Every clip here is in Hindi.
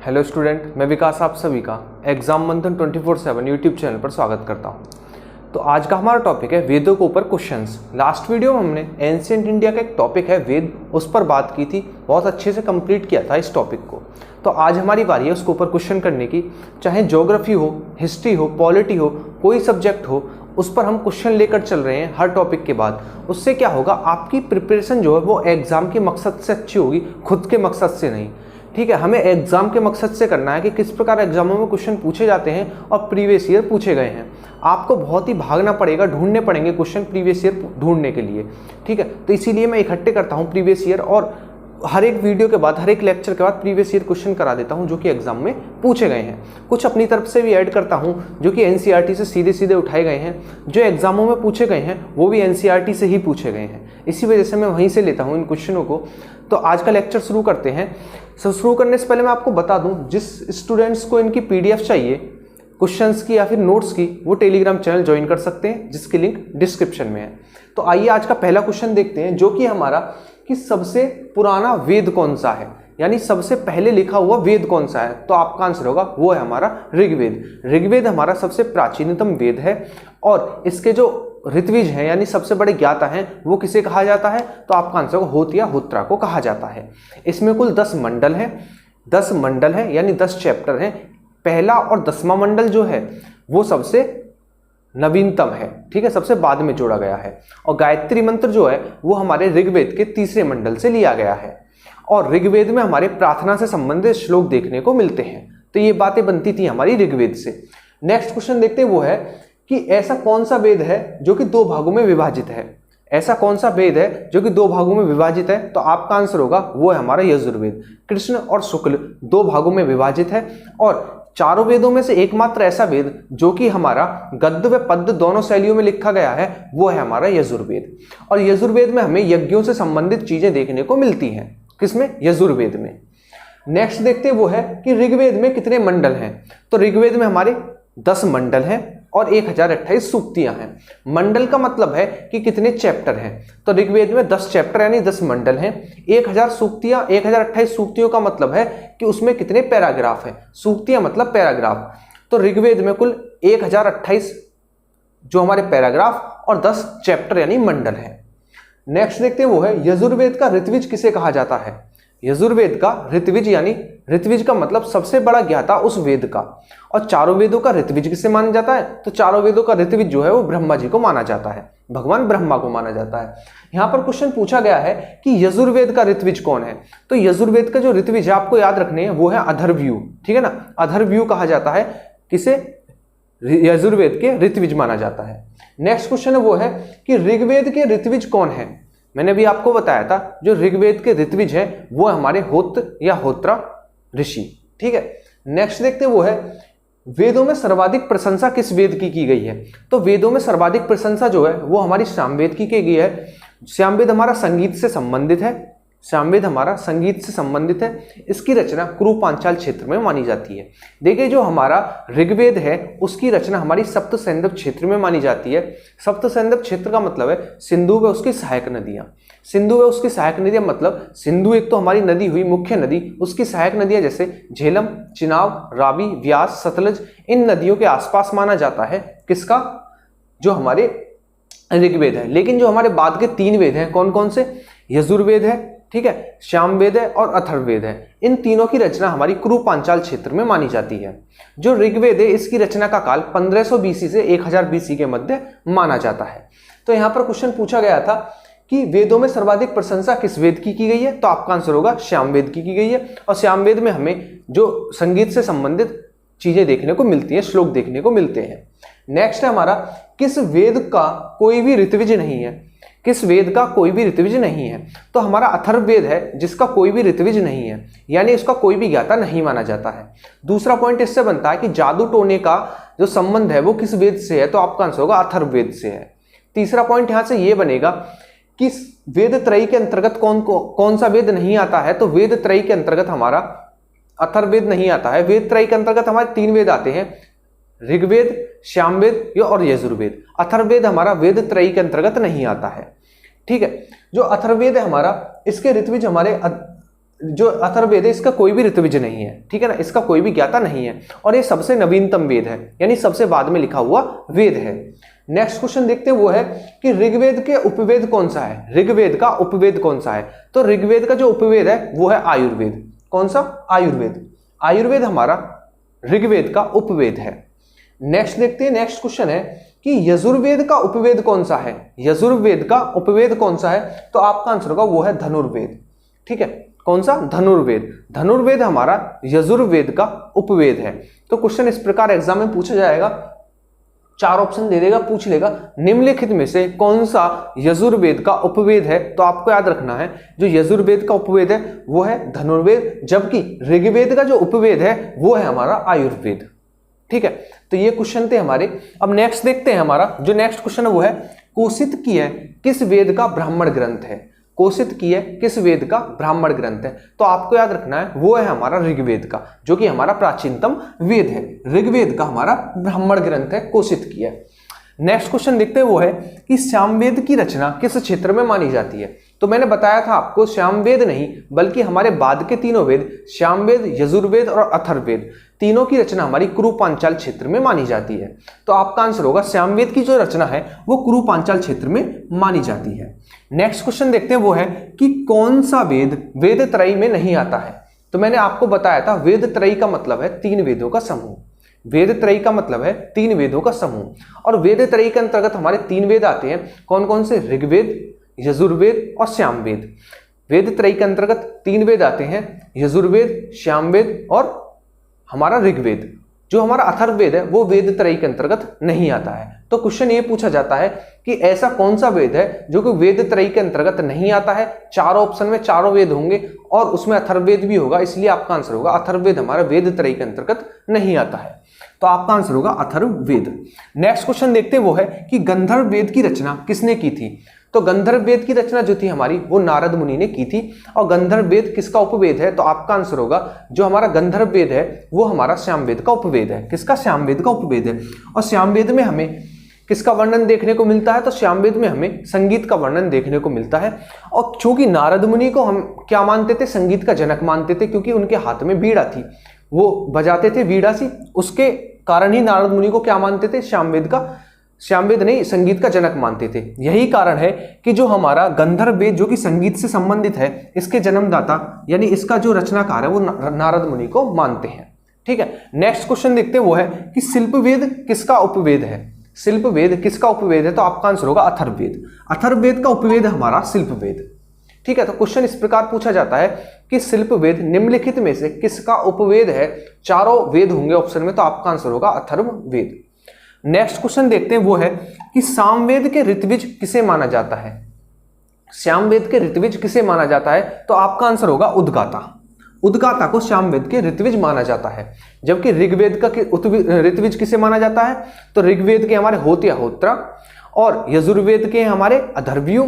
हेलो स्टूडेंट, मैं विकास आप सभी का एग्जाम मंथन 24/7 यूट्यूब चैनल पर स्वागत करता हूं। तो आज का हमारा टॉपिक है वेदों के ऊपर क्वेश्चंस। लास्ट वीडियो में हमने एंशिएंट इंडिया का एक टॉपिक है वेद, उस पर बात की थी, बहुत अच्छे से कंप्लीट किया था इस टॉपिक को। तो आज हमारी बारी है उसके ऊपर क्वेश्चन करने की। चाहे ज्योग्राफी हो, हिस्ट्री हो, पॉलिटी हो, कोई सब्जेक्ट हो, उस पर हम क्वेश्चन लेकर चल रहे हैं हर टॉपिक के बाद। उससे क्या होगा, आपकी प्रिपरेशन जो है वो एग्जाम के मकसद से अच्छी होगी, खुद के मकसद से नहीं। ठीक है, हमें एग्जाम के मकसद से करना है कि किस प्रकार एग्जामों में क्वेश्चन पूछे जाते हैं और प्रीवियस ईयर पूछे गए हैं। आपको बहुत ही भागना पड़ेगा, ढूंढने पड़ेंगे क्वेश्चन प्रीवियस ईयर ढूंढने के लिए। ठीक है, तो इसीलिए मैं इकट्ठे करता हूं प्रीवियस ईयर, और हर एक वीडियो के बाद, हर एक लेक्चर के बाद प्रीवियस ईयर क्वेश्चन करा देता हूं जो कि एग्जाम में पूछे गए हैं। कुछ अपनी तरफ से भी ऐड करता हूं जो कि एनसीईआरटी से सीधे सीधे उठाए गए हैं। जो एग्जामों में पूछे गए हैं वो भी एनसीईआरटी से ही पूछे गए हैं, इसी वजह से मैं वहीं से लेता हूं इन क्वेश्चनों को। तो आज का लेक्चर शुरू करते हैं। शुरू करने से पहले मैं आपको बता दूं, जिस स्टूडेंट्स को इनकी पीडीएफ चाहिए क्वेश्चंस की या फिर नोट्स की, वो टेलीग्राम चैनल ज्वाइन कर सकते हैं, जिसकी लिंक डिस्क्रिप्शन में है। तो आइए आज का पहला क्वेश्चन देखते हैं, जो कि हमारा कि सबसे पुराना वेद कौन सा है, यानी सबसे पहले लिखा हुआ वेद कौन सा है। तो आपका आंसर होगा वो है हमारा ऋग्वेद। ऋग्वेद हमारा सबसे प्राचीनतम वेद है, और इसके जो ऋत्विज हैं यानी सबसे बड़े ज्ञाता हैं वो किसे कहा जाता है, तो आपका आंसर होगा होत या होत्रा को कहा जाता है। इसमें कुल 10 मंडल हैं, 10 मंडल हैं यानी 10 चैप्टर हैं। पहला और 10वां मंडल जो है वो सबसे नवीनतम है, ठीक है, सबसे बाद में जोड़ा गया है। और गायत्री मंत्र जो है वो हमारे ऋग्वेद के 3रे मंडल से लिया गया है। और ऋग्वेद में हमारे प्रार्थना से संबंधित श्लोक देखने को मिलते हैं। तो ये बातें बनती थी हमारी ऋग्वेद से। नेक्स्ट क्वेश्चन देखते हैं, वो है कि ऐसा कौन सा वेद है जो कि 2 भागों में विभाजित है। ऐसा कौन सा वेद है जो कि 2 भागों में विभाजित है, तो आपका आंसर होगा वो है हमारा यजुर्वेद। कृष्ण और शुक्ल 2 भागों में विभाजित है, और चारों वेदों में से एकमात्र ऐसा वेद जो कि हमारा गद्य व पद्य दोनों शैलियों में लिखा गया है वो है हमारा यजुर्वेद। और यजुर्वेद में हमें यज्ञों से संबंधित चीजें देखने को मिलती हैं। किसमें? यजुर्वेद में। नेक्स्ट देखते हैं वो है कि ऋग्वेद में कितने मंडल हैं। तो ऋग्वेद में हमारे 10 मंडल हैं और 1028 सूक्तियां हैं। मंडल का मतलब है कि कितने चैप्टर हैं। तो ऋग्वेद में 10 चैप्टर यानी 10 मंडल हैं। 1000 सूक्तियां, 1028 सूक्तियों का मतलब है कि उसमें कितने पैराग्राफ हैं। सूक्तियां मतलब पैराग्राफ। तो ऋग्वेद में कुल 1028 जो हमारे पैराग्राफ और 10 चैप्टर यानी मंडल है। नेक्स्ट देखते हैं वो है यजुर्वेद का ऋत्विज किसे कहा जाता है। यजुर्वेद का ऋत्विज यानी ऋत्विज का मतलब सबसे बड़ा ज्ञाता उस वेद का। और चारों वेदों का ऋत्विज किसे माना जाता है, तो चारों वेदों का ऋत्विज जो है वो ब्रह्मा जी को माना जाता है, भगवान ब्रह्मा को माना जाता है। यहां पर क्वेश्चन पूछा गया है कि यजुर्वेद का ऋत्विज कौन है। तो यजुर्वेद का जो ऋत्विज है आपको याद रखने हैं वो है अथर्वव्यू, ठीक है ना। अथर्वव्यू कहा जाता है किसे, यजुर्वेद के ऋत्विज माना जाता है। नेक्स्ट क्वेश्चन है वो है कि ऋग्वेद के ऋत्विज कौन है। मैंने भी आपको बताया था जो ऋग्वेद के ऋत्विज है वो हमारे होत या होत्रा ऋषि, ठीक है। नेक्स्ट देखते हैं वो है वेदों में सर्वाधिक प्रशंसा किस वेद की गई है। तो वेदों में सर्वाधिक प्रशंसा जो है वो हमारी सामवेद की गई है। सामवेद हमारा संगीत से संबंधित है, सामवेद हमारा संगीत से संबंधित है। इसकी रचना कुरु पांचाल क्षेत्र में मानी जाती है। देखिए जो हमारा ऋग्वेद है उसकी रचना हमारी सप्त सैंधव क्षेत्र में मानी जाती है। सप्त सैंधव क्षेत्र का मतलब है सिंधु व उसकी सहायक नदियां। सिंधु व उसकी सहायक नदियां मतलब सिंधु एक तो हमारी नदी हुई मुख्य नदी, उसकी सहायक नदियां जैसे झेलम, चिनाब, रावी, व्यास, सतलज, इन नदियों के आसपास माना जाता है किसका, जो हमारे ऋग्वेद है। लेकिन जो हमारे बाद के 3 वेद हैं कौन कौन से, यजुर्वेद है, ठीक है, सामवेद है और अथर्ववेद है। इन तीनों की रचना हमारी कुरु पांचाल क्षेत्र में मानी जाती है। जो ऋग्वेद है इसकी रचना का काल 1500 बीसी से 1000 बीसी के मध्य माना जाता है। तो यहां पर क्वेश्चन पूछा गया था कि वेदों में सर्वाधिक प्रशंसा किस वेद की गई है, तो आपका आंसर होगा सामवेद की गई है। और सामवेद में हमें जो संगीत से संबंधित चीजें देखने को मिलती है, श्लोक देखने को मिलते हैं। नेक्स्ट है हमारा किस वेद का कोई भी ऋत्विज नहीं है। किस वेद का कोई भी ऋत्विज नहीं है, तो हमारा अथर्ववेद है जिसका कोई भी ऋत्विज नहीं है, यानी इसका कोई भी ज्ञाता नहीं माना जाता है। दूसरा पॉइंट इससे बनता है कि जादू टोने का जो संबंध है वो किस वेद से है, तो आपका आंसर होगा अथर्ववेद से है। तीसरा पॉइंट यहां से ये बनेगा कि वेद त्रयी के अंतर्गत कौन सा वेद नहीं आता है, तो वेद त्रयी के अंतर्गत हमारा अथर्ववेद नहीं आता है। वेद त्रयी के अंतर्गत हमारे 3 वेद आते हैं, ऋग्वेद, सामवेद और यजुर्वेद। अथर्ववेद हमारा वेद त्रयी के अंतर्गत नहीं आता है, ठीक है। जो अथर्ववेद है हमारा, इसके ऋत्विज हमारे जो अथर्ववेद है इसका कोई भी ऋत्विज नहीं है, ठीक है ना, इसका कोई भी ज्ञाता नहीं है, और ये सबसे नवीनतम वेद है, यानी सबसे बाद में लिखा हुआ वेद है। नेक्स्ट क्वेश्चन देखते हैं, वो है कि ऋग्वेद के उपवेद कौन सा है। ऋग्वेद का उपवेद कौन सा है? तो ऋग्वेद का जो उपवेद है वो है आयुर्वेद। कौन सा? आयुर्वेद। आयुर्वेद हमारा ऋग्वेद का उपवेद है। नेक्स्ट देखते हैं, नेक्स्ट क्वेश्चन है कि यजुर्वेद का उपवेद कौन सा है। यजुर्वेद का उपवेद कौन सा है? तो आपका आंसर होगा वो है धनुर्वेद। ठीक है, कौन सा? धनुर्वेद। धनुर्वेद हमारा यजुर्वेद का उपवेद है। तो क्वेश्चन इस प्रकार एग्जाम में पूछा जाएगा, 4 ऑप्शन दे देगा, पूछ लेगा निम्नलिखित में से कौन सा यजुर्वेद का उपवेद है। तो आपको याद रखना है जो यजुर्वेद का उपवेद है वो है धनुर्वेद, जबकि ऋग्वेद का जो उपवेद है वो है हमारा आयुर्वेद। ठीक है, तो ये क्वेश्चन थे हमारे। अब नेक्स्ट देखते हैं, हमारा जो नेक्स्ट क्वेश्चन है वो है कोशित की है किस वेद का ब्राह्मण ग्रंथ है। कोशित की है किस वेद का ब्राह्मण ग्रंथ है? तो आपको याद रखना है वो है हमारा ऋग्वेद का, जो कि हमारा प्राचीनतम वेद है। ऋग्वेद का हमारा ब्राह्मण ग्रंथ है कोशित की है। नेक्स्ट क्वेश्चन देखते हैं, वो है कि सामवेद की रचना किस क्षेत्र में मानी जाती है। तो मैंने बताया था आपको सामवेद नहीं बल्कि हमारे बाद के तीनों वेद सामवेद, यजुर्वेद और अथर्ववेद, तीनों की रचना हमारी कुरु पांचाल क्षेत्र में मानी जाती है। तो आपका आंसर होगा सामवेद की जो रचना है वो कुरु पांचाल क्षेत्र में मानी जाती है। नेक्स्ट क्वेश्चन देखते हैं, वो है कि कौन सा वेद वेद त्रयी में नहीं आता है। तो मैंने आपको बताया था वेद त्रयी का मतलब है 3 वेदों का समूह। वेद त्रयी का मतलब है 3 वेदों का समूह, और वेद त्रयी के अंतर्गत हमारे 3 वेद आते हैं। कौन कौन से? ऋग्वेद, यजुर्वेद और सामवेद। वेद त्रयी के अंतर्गत 3 वेद आते हैं, यजुर्वेद, सामवेद और हमारा ऋग्वेद। जो हमारा अथर्ववेद है वो वेद त्रयी के अंतर्गत नहीं आता है। तो क्वेश्चन ये पूछा जाता है कि ऐसा कौन सा वेद है जो कि वेद त्रयी के अंतर्गत नहीं आता है। 4 ऑप्शन में 4 वेद होंगे और उसमें अथर्ववेद भी होगा, इसलिए आपका आंसर होगा अथर्ववेद हमारा वेद त्रयी के अंतर्गत नहीं आता है। तो आपका आंसर होगा अथर्ववेद। नेक्स्ट क्वेश्चन देखते हैं, वो है कि गंधर्व वेद की रचना किसने की थी। तो गंधर्व वेद की रचना जो थी हमारी वो नारद मुनि ने की थी। और गंधर्व वेद किसका उपवेद है? तो आपका आंसर होगा जो हमारा गंधर्व वेद है वो हमारा सामवेद का उपवेद है। किसका? सामवेद का उपवेद है। और सामवेद में हमें किसका वर्णन देखने को मिलता है? तो सामवेद में हमें संगीत का वर्णन देखने को मिलता है। और चूंकि नारद मुनि को हम क्या मानते थे? संगीत का जनक मानते थे, क्योंकि उनके हाथ में वीणा थी, वो बजाते थे वीणा सी, उसके कारण ही नारद मुनि को क्या मानते थे? सामवेद नहीं, संगीत का जनक मानते थे। यही कारण है कि जो हमारा गंधर्व वेद जो कि संगीत से संबंधित है, इसके जन्मदाता यानी इसका जो रचनाकार है वो नारद मुनि को मानते हैं। ठीक है, नेक्स्ट क्वेश्चन देखते हैं, वो है कि शिल्पवेद किसका उपवेद है। शिल्पवेद किसका उपवेद है? तो आपका आंसर होगा अथर्ववेद। अथर्ववेद का उपवेद हमारा शिल्पवेद। ठीक है, तो क्वेश्चन इस प्रकार पूछा जाता है कि शिल्पवेद निम्नलिखित में से किसका उपवेद है। 4 वेद होंगे ऑप्शन में, तो आपका आंसर होगा अथर्ववेद। नेक्स्ट क्वेश्चन देखते हैं, वो है कि सामवेद के ऋत्विज किसे माना जाता है। सामवेद के ऋत्विज किसे माना जाता है? तो आपका आंसर होगा उद्गाता। उद्गाता को सामवेद के ऋत्विज माना जाता है। जबकि ऋग्वेद का ऋत्विज किसे माना जाता है? तो ऋग्वेद के हमारे होत्या होत्रा, और यजुर्वेद के हमारे अधर्व्यु,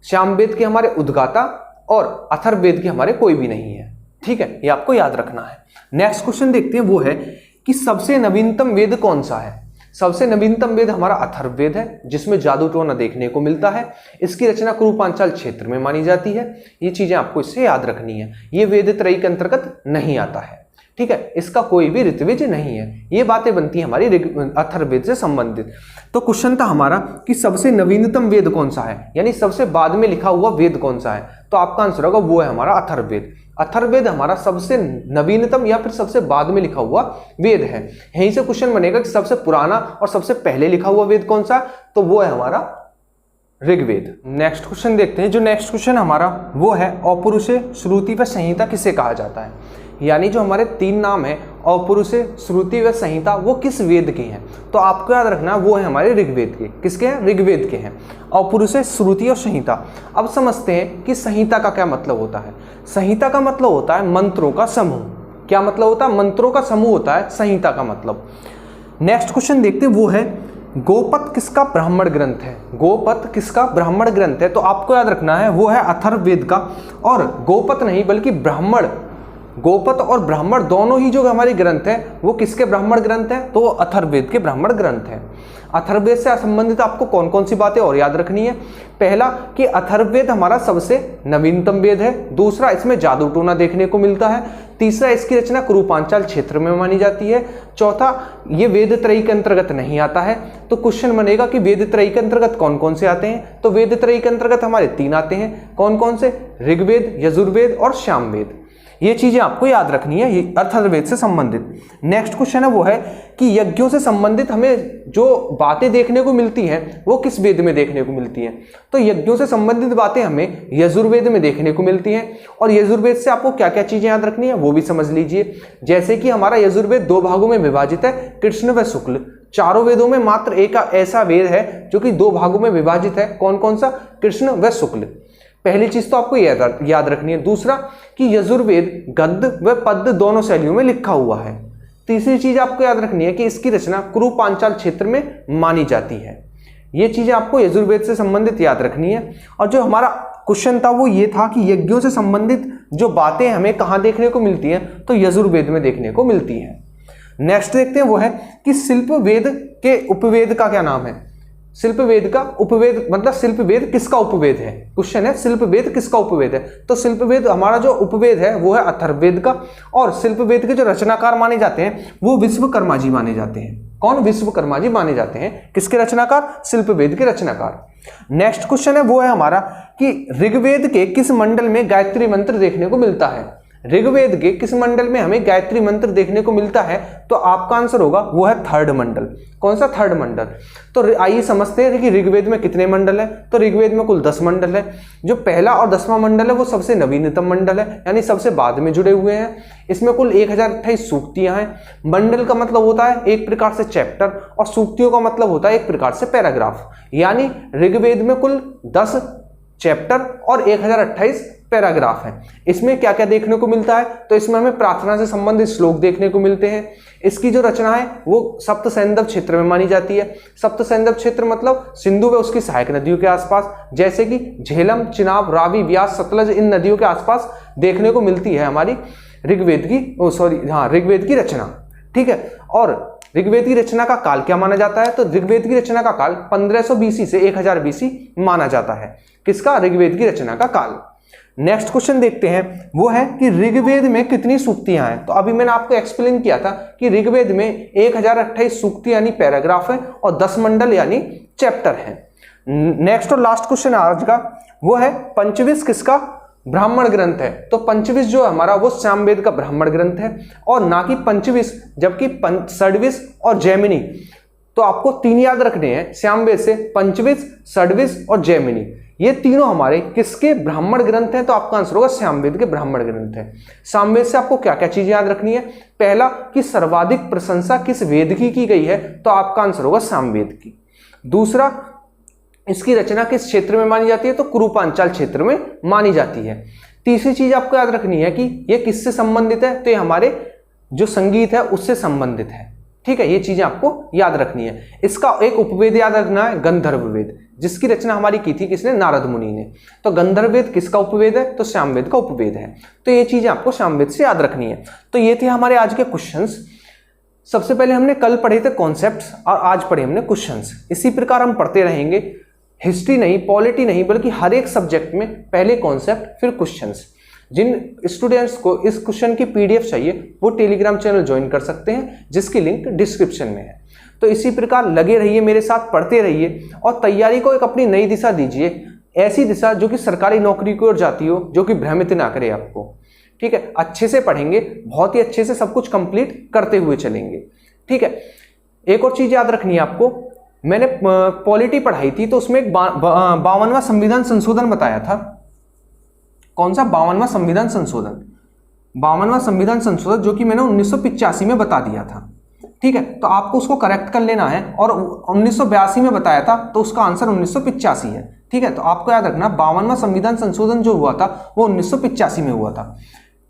सामवेद के हमारे उद्गाता, और अथर्ववेद के हमारे कोई भी नहीं है। ठीक है, ये आपको याद रखना है। नेक्स्ट क्वेश्चन देखते हैं, वो है कि सबसे नवीनतम वेद कौन सा है। सबसे नवीनतम वेद हमारा अथर्ववेद है, जिसमें जादू टोना देखने को मिलता है। इसकी रचना कुरु पांचाल क्षेत्र में मानी जाती है। ये चीजें आपको इससे याद रखनी है। ये वेद त्रयी के अंतर्गत नहीं आता है। ठीक है, इसका कोई भी ऋत्विज नहीं है। ये बातें बनती है हमारी अथर्ववेद से संबंधित। तो क्वेश्चन था हमारा कि सबसे नवीनतम वेद कौन सा है, यानी सबसे बाद में लिखा हुआ वेद कौन सा है। तो आपका आंसर होगा वो है हमारा अथर्ववेद। अथर्ववेद हमारा सबसे नवीनतम या फिर सबसे बाद में लिखा हुआ वेद है। यहीं से क्वेश्चन बनेगा कि सबसे पुराना और सबसे पहले लिखा हुआ वेद कौन सा है, तो वो है हमारा ऋग्वेद। नेक्स्ट क्वेश्चन देखते हैं। जो नेक्स्ट क्वेश्चन हमारा वो है अपौरुषेय, श्रुति व संहिता किसे कहा जाता है। यानी जो हमारे 3 नाम है अपौरुषेय, श्रुति व संहिता, वो किस वेद के हैं। तो आपको याद रखना वो है हमारे ऋग्वेद के। किसके हैं? ऋग्वेद के हैं। अपौरुषेय, श्रुति और संहिता। अब समझते हैं कि संहिता का क्या मतलब होता है। संहिता का मतलब होता है मंत्रों का समूह। क्या मतलब होता है? मंत्रों का समूह होता है संहिता का मतलब। नेक्स्ट क्वेश्चन देखते हैं, वो है गोपद किसका ब्राह्मण ग्रंथ है। गोपद किसका ब्राह्मण ग्रंथ है? तो आपको याद रखना है वो है अथर्ववेद का। और गोपद नहीं बल्कि ब्राह्मण, गोपद और ब्राह्मण दोनों ही जो हमारे ग्रंथ है वो किसके ब्राह्मण ग्रंथ है? तो वो अथर्ववेद के ब्राह्मण ग्रंथ है। अथर्ववेद से संबंधित आपको कौन कौन सी बातें और याद रखनी है? पहला कि अथर्ववेद हमारा सबसे नवीनतम वेद है। दूसरा, इसमें जादू टोना देखने को मिलता है। तीसरा, इसकी रचना कुरु पांचाल क्षेत्र में मानी जाती है। चौथा, ये वेद त्रयी के अंतर्गत नहीं आता है। तो क्वेश्चन बनेगा कि वेद त्रयी के अंतर्गत कौन कौन से आते हैं? तो वेद त्रयी के अंतर्गत हमारे 3 आते हैं। कौन कौन से? ऋग्वेद, यजुर्वेद और सामवेद। ये चीजें आपको याद रखनी है, ये अथर्ववेद से संबंधित। नेक्स्ट क्वेश्चन है वो है कि यज्ञों से संबंधित हमें जो बातें देखने को मिलती हैं वो किस वेद में देखने को मिलती हैं? तो यज्ञों से संबंधित बातें हमें यजुर्वेद में देखने को मिलती हैं। और यजुर्वेद से आपको क्या क्या चीजें याद रखनी है वो भी समझ लीजिए। जैसे कि हमारा यजुर्वेद 2 भागों में विभाजित है, कृष्ण व शुक्ल। चारों वेदों में मात्र एक ऐसा वेद है जो कि 2 भागों में विभाजित है। कौन कौन सा? कृष्ण व शुक्ल। पहली चीज तो आपको याद रखनी है। दूसरा कि यजुर्वेद गद्य व पद्य दोनों शैलियों में लिखा हुआ है। तीसरी चीज आपको याद रखनी है कि इसकी रचना कुरु पांचाल क्षेत्र में मानी जाती है। ये चीजें आपको यजुर्वेद से संबंधित याद रखनी है। और जो हमारा क्वेश्चन था वो ये था कि यज्ञों से संबंधित जो बातें हमें कहाँ देखने को मिलती हैं? तो यजुर्वेद में देखने को मिलती हैं। नेक्स्ट देखते हैं वो है कि शिल्प वेद के उपवेद का क्या नाम है? शिल्प वेद का उपवेद मतलब शिल्प वेद किसका उपवेद है? क्वेश्चन है शिल्प वेद किसका उपवेद है? तो शिल्प वेद हमारा जो उपवेद है वो है अथर्ववेद का। और शिल्प वेद के जो रचनाकार माने जाते हैं वो विश्वकर्मा जी माने जाते हैं। कौन? विश्वकर्मा जी माने जाते हैं। किसके रचनाकार? शिल्प वेद के रचनाकार। नेक्स्ट क्वेश्चन है वो है हमारा कि ऋग्वेद के किस मंडल में गायत्री मंत्र देखने को मिलता है? ऋग्वेद के किस मंडल में हमें गायत्री मंत्र देखने को मिलता है? तो आपका आंसर होगा वो है 3rd मंडल। कौन सा? 3rd मंडल। तो आइए समझते हैं कि ऋग्वेद में कितने मंडल है। तो ऋग्वेद में कुल 10 मंडल है। जो पहला और 10वां मंडल है वो सबसे नवीनतम मंडल है, यानी सबसे बाद में जुड़े हुए हैं। इसमें कुल 1028 सूक्तियां हैं। मंडल का मतलब होता है एक प्रकार से चैप्टर और सूक्तियों का मतलब होता है एक प्रकार से पैराग्राफ। यानी ऋग्वेद में कुल 10 चैप्टर और 1028 पैराग्राफ है। इसमें क्या क्या देखने को मिलता है? तो इसमें हमें प्रार्थना से संबंधित श्लोक देखने को मिलते हैं। इसकी जो रचना है वो सप्त सैंधव क्षेत्र में मानी जाती है। सप्त सैंधव क्षेत्र मतलब सिंधु व उसकी सहायक नदियों के आसपास, जैसे कि झेलम, चिनाब, रावी, व्यास, सतलज, इन नदियों के आसपास देखने को मिलती है हमारी ऋग्वेद की रचना। ठीक है। और ऋग्वेद की रचना का काल क्या माना जाता है? तो ऋग्वेद की रचना का काल 1500 BC से 1000 BC माना जाता है। किसका? ऋग्वेद की रचना का काल। नेक्स्ट क्वेश्चन देखते हैं वो है कि ऋग्वेद में कितनी सूक्तियां हैं? तो अभी मैंने आपको एक्सप्लेन किया था कि ऋग्वेद में 1028 सूक्ति यानी पैराग्राफ है और 10 मंडल यानी चैप्टर है। नेक्स्ट और लास्ट क्वेश्चन आज का वो है पंचविश किसका ब्राह्मण ग्रंथ है? तो पंचविश जो हमारा वो सामवेद का ब्राह्मण ग्रंथ है और ना कि पंचविश, जबकि षड्विश और जैमिनी। तो आपको 3 याद रखने हैं सामवेद से, पंचविश, षड्विश और जैमिनी। ये तीनों हमारे किसके ब्राह्मण ग्रंथ हैं? तो आपका आंसर होगा सामवेद के ब्राह्मण ग्रंथ है। सामवेद से आपको क्या क्या चीजें याद रखनी है? पहला कि सर्वाधिक प्रशंसा किस वेद की गई है? तो आपका आंसर होगा सामवेद की। दूसरा, इसकी रचना किस क्षेत्र में मानी जाती है? तो कुरु पांचाल क्षेत्र में मानी जाती है। तीसरी चीज आपको याद रखनी है कि ये किससे संबंधित है? तो ये हमारे जो संगीत है उससे संबंधित है। ठीक है, ये चीजें आपको याद रखनी है। इसका एक उपवेद याद रखना है, गंधर्व वेद, जिसकी रचना हमारी की थी किसने? नारद मुनि ने। तो गंधर्व वेद किसका उपवेद है? तो सामवेद का उपवेद है। तो ये चीजें आपको सामवेद से याद रखनी है। तो ये थे हमारे आज के क्वेश्चंस। सबसे पहले हमने कल पढ़े थे कॉन्सेप्ट्स और आज पढ़े हमने क्वेश्चंस। इसी प्रकार हम पढ़ते रहेंगे, हिस्ट्री नहीं, पॉलिटी नहीं, बल्कि हर एक सब्जेक्ट में पहले कॉन्सेप्ट फिर क्वेश्चंस। जिन स्टूडेंट्स को इस क्वेश्चन की पीडीएफ चाहिए वो टेलीग्राम चैनल ज्वाइन कर सकते हैं, जिसकी लिंक डिस्क्रिप्शन में है। तो इसी प्रकार लगे रहिए मेरे साथ, पढ़ते रहिए और तैयारी को एक अपनी नई दिशा दीजिए, ऐसी दिशा जो कि सरकारी नौकरी की ओर जाती हो, जो कि भ्रमित ना करे आपको। ठीक है, अच्छे से पढ़ेंगे, बहुत ही अच्छे से सब कुछ कंप्लीट करते हुए चलेंगे। ठीक है, एक और चीज याद रखनी है आपको, मैंने पॉलिटी पढ़ाई थी तो उसमें एक 52वां संविधान संशोधन बताया था। कौन सा? 52वां संविधान संशोधन। 52वां संविधान संशोधन जो कि मैंने 1985 में बता दिया था। ठीक है, तो आपको उसको करेक्ट कर लेना है। और 1982 में बताया था तो उसका आंसर 1985 है। ठीक है, तो आपको याद रखना 52वां संविधान संशोधन जो हुआ था वो 1985 में हुआ था।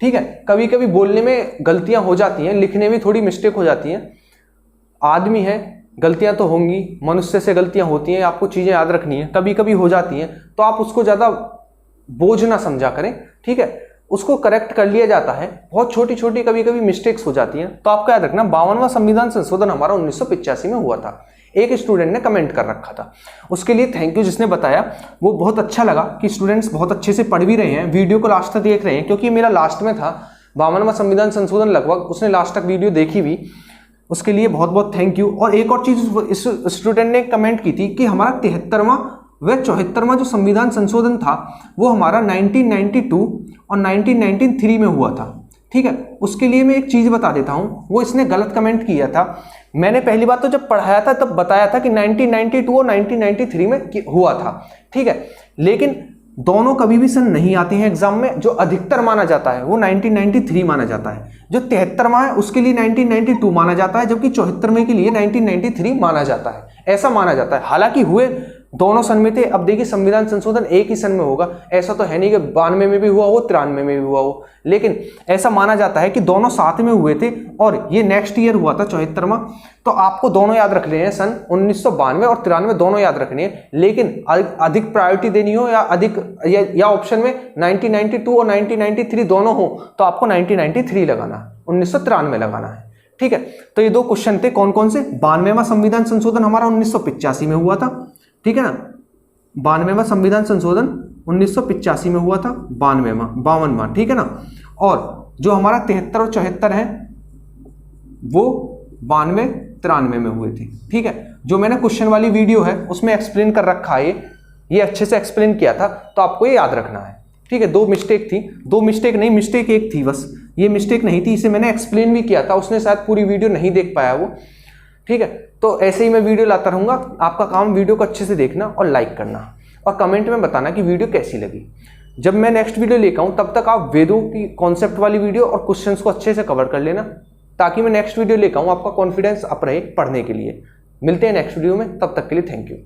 ठीक है, कभी कभी बोलने में गलतियां हो जाती हैं, लिखने में थोड़ी मिस्टेक हो जाती हैं, आदमी है, गलतियां तो होंगी, मनुष्य से गलतियां होती हैं, आपको चीजें याद रखनी है, कभी कभी हो जाती हैं, तो आप उसको ज्यादा बोझ ना समझा करें। ठीक है, उसको करेक्ट कर लिया जाता है, बहुत छोटी छोटी कभी कभी मिस्टेक्स हो जाती हैं। तो आपको याद रखना 52वां संविधान संशोधन हमारा 1985 में हुआ था। एक स्टूडेंट ने कमेंट कर रखा था, उसके लिए थैंक यू जिसने बताया। वो बहुत अच्छा लगा कि स्टूडेंट्स बहुत अच्छे से पढ़ भी रहे हैं, वीडियो को लास्ट तक देख रहे हैं, क्योंकि मेरा लास्ट में था 52वां संविधान संशोधन, लगभग उसने लास्ट तक वीडियो देखी भी, उसके लिए बहुत बहुत थैंक यू। और एक और चीज इस स्टूडेंट ने कमेंट की थी कि हमारा 73वां व 74वां जो संविधान संशोधन था वो हमारा 1992 और 1993 में हुआ था। ठीक है, उसके लिए मैं एक चीज बता देता हूं, वो इसने गलत कमेंट किया था। मैंने पहली बात तो जब पढ़ाया था तब बताया था कि 1992 और 1993 में हुआ था। ठीक है, लेकिन दोनों कभी भी सन नहीं आते हैं एग्जाम में। जो अधिकतर माना जाता है वो 1993 माना जाता है, जो 73वां है उसके लिए 1992 माना जाता है, जबकि 74वें के लिए 1993 माना जाता है, ऐसा माना जाता है। हालांकि हुए दोनों सन में थे। अब देखिए संविधान संशोधन एक ही सन में होगा, ऐसा तो है नहीं कि 92 में भी हुआ हो 93 में भी हुआ हो, लेकिन ऐसा माना जाता है कि दोनों साथ में हुए थे और ये नेक्स्ट ईयर हुआ था 74वां। तो आपको दोनों याद रख लेने हैं, सन 1992 और 93 दोनों याद रखने हैं, लेकिन अधिक प्रायोरिटी देनी हो या अधिक या ऑप्शन में 1992 और 1993 दोनों हो तो आपको 1993 लगाना है, 1993 लगाना है। ठीक है, तो ये दो क्वेश्चन थे कौन कौन से। 92वां संविधान संशोधन हमारा 1985 में हुआ था, ठीक है ना, 92वां संविधान संशोधन 1985 में हुआ था, 52वां, ठीक है ना। और जो हमारा 73 और 74 है वो 92, 93 में हुए थे। ठीक है, जो मैंने क्वेश्चन वाली वीडियो है उसमें एक्सप्लेन कर रखा है, ये अच्छे से एक्सप्लेन किया था, तो आपको ये याद रखना है। ठीक है, दो मिस्टेक थी, दो मिस्टेक नहीं, मिस्टेक एक थी बस, ये मिस्टेक नहीं थी, इसे मैंने एक्सप्लेन भी किया था, उसने शायद पूरी वीडियो नहीं देख पाया वो। ठीक है, तो ऐसे ही मैं वीडियो लाता रहूंगा, आपका काम वीडियो को अच्छे से देखना और लाइक करना और कमेंट में बताना कि वीडियो कैसी लगी। जब मैं नेक्स्ट वीडियो लेकर आऊं तब तक आप वेदों की कॉन्सेप्ट वाली वीडियो और क्वेश्चंस को अच्छे से कवर कर लेना, ताकि मैं नेक्स्ट वीडियो लेकर आऊं आपका कॉन्फिडेंस अप रहे पढ़ने के लिए। मिलते हैं नेक्स्ट वीडियो में, तब तक के लिए थैंक यू।